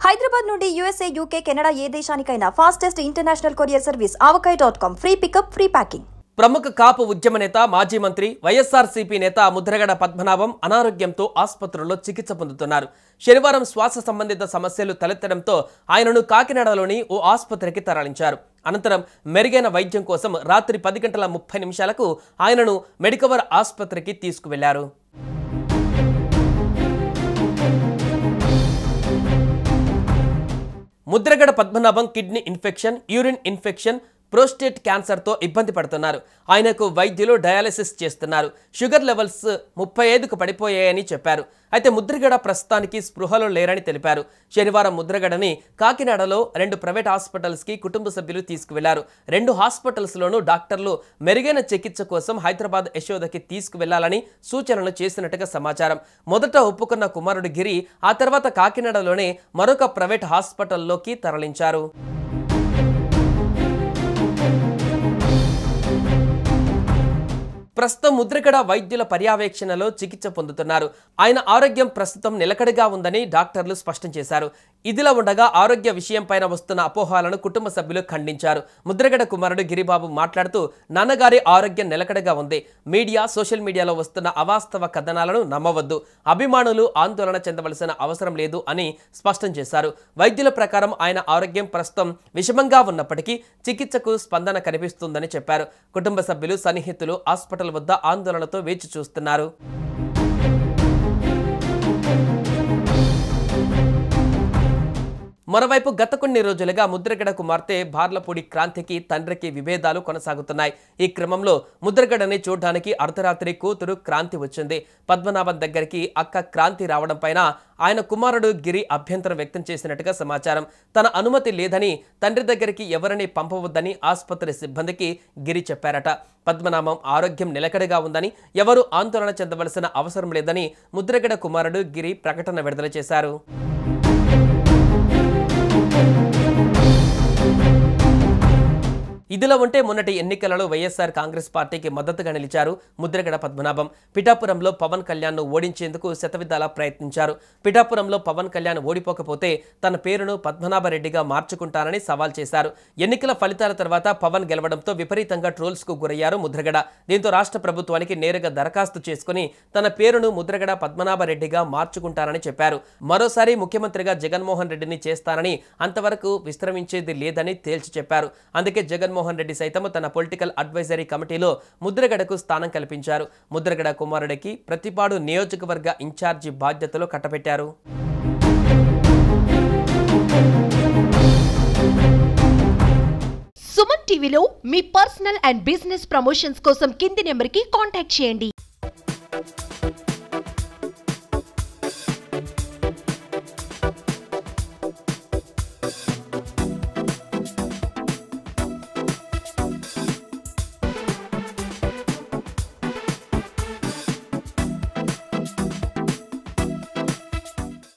హైదరాబాద్ నుండి USA, UK, Canada ఏ దేశానికైనా fastest international courier service avkai.com. Free pickup, free packing. ప్రముఖ కాపు ఉద్యమ నేత, మాజీ మంత్రి, వైఎస్ఆర్సీపీ నేత ముద్రగడ పద్మనాభం అనారోగ్యంతో ఆసుపత్రిలో చికిత్స పొందుతున్నారు. శనివారం శ్వాస సంబంధిత సమస్యలు తలెత్తడంతో ఆయనను కాకినాడలోని ఓ ఆసుపత్రికి తరలించారు. అనంతరం మెరుగైన వైద్యం కోసం రాత్రి 10:30 ఆయనను మెడికవర్ ఆసుపత్రికి తీసుకువెళ్లారు. Mudragada Padmanabham kidney infection, urine infection, prostate క్యాన్సర్తో ఇబ్బంది పడుతున్నారు. ఆయనకు వైద్యులు డయాలసిస్ చేస్తున్నారు. షుగర్ లెవెల్స్ 35కు పడిపోయాయని చెప్పారు. అయితే ముద్రగడ ప్రస్తుతానికి స్పృహలో లేరని తెలిపారు. శనివారం ముద్రగడని కాకినాడలో 2 ప్రైవేట్ హాస్పిటల్స్కి కుటుంబ సభ్యులు తీసుకువెళ్లారు. 2 హాస్పిటల్స్లోనూ డాక్టర్లు మెరుగైన చికిత్స కోసం హైదరాబాద్ యశోదకి తీసుకువెళ్లాలని సూచనలు చేసినట్టుగా సమాచారం. మొదట ఒప్పుకున్న కుమారుడు గిరి ఆ తర్వాత కాకినాడలోనే మరొక ప్రైవేట్ హాస్పిటల్లోకి తరలించారు. ప్రస్తుతం ముద్రగడ వైద్యుల పర్యవేక్షణలో చికిత్స పొందుతున్నారు. ఆయన ఆరోగ్యం ప్రస్తుతం నిలకడగా ఉందని డాక్టర్లు స్పష్టం చేశారు. ఇదిలా ఉండగా ఆరోగ్య విషయంపైన వస్తున్న అపోహలను కుటుంబ సభ్యులు ఖండించారు. ముద్రగడ కుమారుడు గిరిబాబు మాట్లాడుతూ, నాన్నగారి ఆరోగ్యం నిలకడగా ఉంది. మీడియా, సోషల్ మీడియాలో వస్తున్న అవాస్తవ కథనాలను నమ్మవద్దు. అభిమానులు ఆందోళన చెందవలసిన అవసరం లేదు అని స్పష్టం చేశారు. వైద్యుల ప్రకారం ఆయన ఆరోగ్యం ప్రస్తుతం విషమంగా ఉన్నప్పటికీ చికిత్సకు స్పందన కనిపిస్తుందని చెప్పారు. కుటుంబ సభ్యులు, సన్నిహితులు హాస్పిటల్ వద్ద ఆందోళనతో వేచి చూస్తున్నారు. మరోవైపు గత కొన్ని రోజులుగా ముద్రగడ కుమార్తె బార్లపూడి క్రాంతికి తండ్రికి విభేదాలు కొనసాగుతున్నాయి. ఈ క్రమంలో ముద్రగడని చూడడానికి అర్ధరాత్రి కూతురు క్రాంతి వచ్చింది. పద్మనాభం దగ్గరికి అక్క క్రాంతి రావడం పైన ఆయన కుమారుడు గిరి అభ్యంతరం వ్యక్తం చేసినట్టుగా సమాచారం. తన అనుమతి లేదని, తండ్రి దగ్గరికి ఎవరిని పంపవద్దని ఆసుపత్రి సిబ్బందికి గిరి చెప్పారట. పద్మనాభం ఆరోగ్యం నిలకడగా ఉందని, ఎవరూ ఆందోళన చెందవలసిన అవసరం లేదని ముద్రగడ కుమారుడు గిరి ప్రకటన విడుదల చేశారు. ఇదిలా ఉంటే మొన్నటి ఎన్నికలలో వైఎస్ఆర్ కాంగ్రెస్ పార్టీకి మద్దతుగా నిలిచారు ముద్రగడ పద్మనాభం. పిఠాపురంలో పవన్ కళ్యాణ్ను ఓడించేందుకు శతవిధాలా ప్రయత్నించారు. పిఠాపురంలో పవన్ కళ్యాణ్ ఓడిపోకపోతే తన పేరును పద్మనాభరెడ్డిగా మార్చుకుంటానని సవాల్ చేశారు. ఎన్నికల ఫలితాల తర్వాత పవన్ గెలవడంతో విపరీతంగా ట్రోల్స్కు గురయ్యారు ముద్రగడ. దీంతో రాష్ట్ర ప్రభుత్వానికి నేరుగా దరఖాస్తు చేసుకుని తన పేరును ముద్రగడ పద్మనాభరెడ్డిగా మార్చుకుంటానని చెప్పారు. మరోసారి ముఖ్యమంత్రిగా జగన్మోహన్ రెడ్డిని చేస్తానని, అంతవరకు విశ్రమించేది లేదని తేల్చి చెప్పారు. అందుకే జగన్మోహన్ రెడ్డి సైతం తన పొలిటికల్ అడ్వైజరీ కమిటీలో ముద్రగడకు స్థానం కల్పించారు. ముద్రగడ కుమారుడికి ప్రతిపాడు నియోజకవర్గ ఇన్ఛార్జి బాధ్యతలు కట్టబెట్టారు. సుమన్ టీవీలో మీ పర్సనల్ అండ్ బిజినెస్ ప్రమోషన్స్ కోసం కింది నెంబర్కి కాంటాక్ట్ చేయండి.